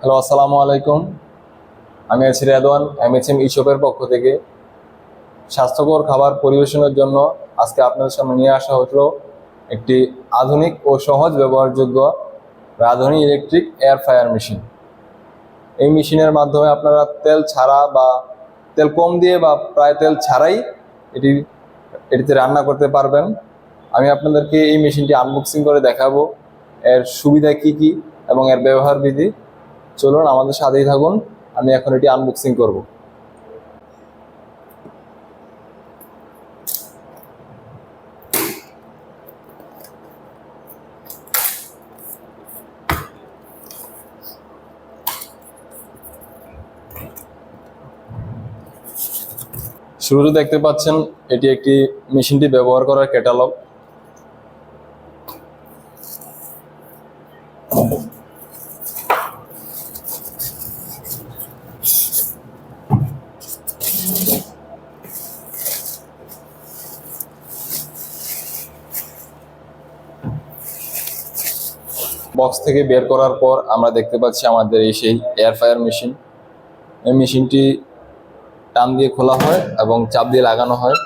Hello, আসসালামু আলাইকুম। আমি আছি রেদওয়ান এমএচএম ইশপের পক্ষ থেকে। স্বাস্থ্যকর খাবার পরিবেশনের জন্য আজকে আপনাদের সামনে নিয়ে আসা হলো একটি আধুনিক ও সহজ ব্যবহারযোগ্য রাঁধুনি ইলেকট্রিক এয়ার ফ্রায়ার মেশিন। এই মেশিনের মাধ্যমে আপনারা তেল ছাড়া বা তেল কম দিয়ে বা প্রায় তেল ছাড়াই এটিতে রান্না করতে পারবেন। আমি আপনাদেরকে এই মেশিনটি আনবক্সিং করে দেখাবো, এর সুবিধা কি কি এবং এর ব্যবহার বিধি। চলুন আমাদের সাথেই থাকুন, আমি এখন এটি আনবক্সিং করব। শুরুতে দেখতে পাচ্ছেন এটি একটি মেশিনটি ব্যবহার করার ক্যাটালগ। বক্স থেকে বের করার পর আমরা দেখতে পাচ্ছি আমাদের এই সেই এয়ার ফ্রায়ার মেশিন। এই মেশিনটি টান দিয়ে খোলা হয় এবং চাপ দিয়ে লাগানো হয়।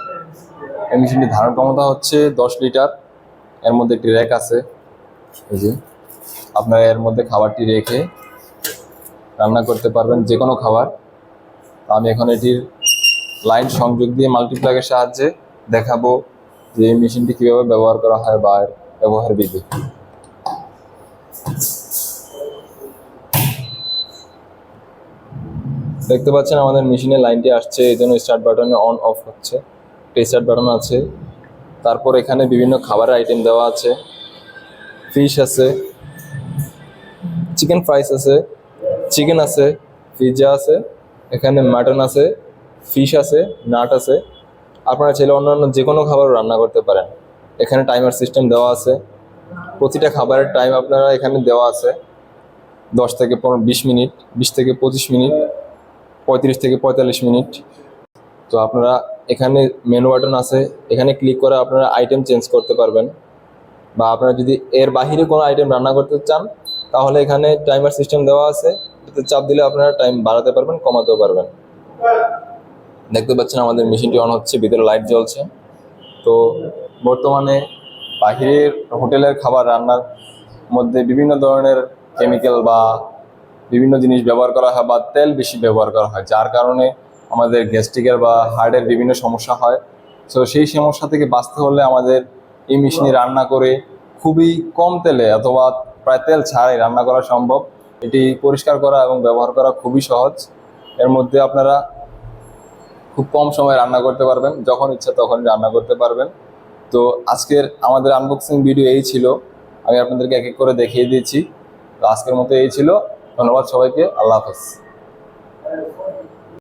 এই মেশিনটি ধারণ ক্ষমতা হচ্ছে 10 লিটার। এর মধ্যে একটি র্যাক আছে, এই যে আপনারা এর মধ্যে খাবারটি রেখে রান্না করতে পারবেন যে কোনো খাবার। আমি এখন এটির লাইন সংযোগ দিয়ে মাল্টিপ্লাগের সাহায্যে দেখাবো যে এই মেশিনটি কীভাবে ব্যবহার করা হয় বা এর ব্যবহার বিধি। দেখতে পাচ্ছেন আমাদের মেশিনের লাইনটি আসছে, এই জন্য স্টার্ট বাটনে অন অফ হচ্ছে। স্টার্ট বাটন আছে, তারপর এখানে বিভিন্ন খাবারের আইটেম দেওয়া আছে। ফিশ আছে, চিকেন ফ্রাইস আছে, চিকেন আছে, পিৎজা আছে, এখানে মাটন আছে, ফিশ আছে, নাট আছে। আপনারা চাইলে অন্যান্য যে কোনো খাবার রান্না করতে পারেন। এখানে টাইমার সিস্টেম দেওয়া আছে, প্রতিটা খাবারের টাইম আপনারা এখানে দেওয়া আছে। 10 থেকে 20 মিনিট, 20 থেকে 25 মিনিট, 35 থেকে 45 মিনিট। তো আপনারা এখানে মেনু বাটন আছে, এখানে ক্লিক করে আপনারা আইটেম চেঞ্জ করতে পারবেন। বা আপনারা যদি এর বাহিরে কোনো আইটেম রান্না করতে চান তাহলে এখানে টাইমার সিস্টেম দেওয়া আছে, এতে চাপ দিলে আপনারা টাইম বাড়াতে পারবেন, কমাতেও পারবেন। দেখতে পাচ্ছেন আমাদের মেশিনটি অন হচ্ছে, ভিতরে লাইট জ্বলছে। তো বর্তমানে বাহিরের হোটেলের খাবার রান্নার মধ্যে বিভিন্ন ধরনের কেমিক্যাল বা বিভিন্ন জিনিস ব্যবহার করা হয় বা তেল বেশি ব্যবহার করা হয়, যার কারণে আমাদের গ্যাস্ট্রিকের বা হার্টের বিভিন্ন সমস্যা হয়। তো সেই সমস্যা থেকে বাঁচতে হলে আমাদের এই মেশিনে রান্না করে খুবই কম তেলে অথবা প্রায় তেল ছাড়াই রান্না করা সম্ভব। এটি পরিষ্কার করা এবং ব্যবহার করা খুবই সহজ। এর মধ্যে আপনারা খুব কম সময়ে রান্না করতে পারবেন, যখন ইচ্ছা তখন রান্না করতে পারবেন। তো আজকের আমাদের আনবক্সিং ভিডিও এই ছিল, আমি আপনাদেরকে এক এক করে দেখিয়ে দিয়েছি। তো আজকের মতো এই ছিল। ধন্যবাদ সবাইকে, আল্লাহ হাফেজ।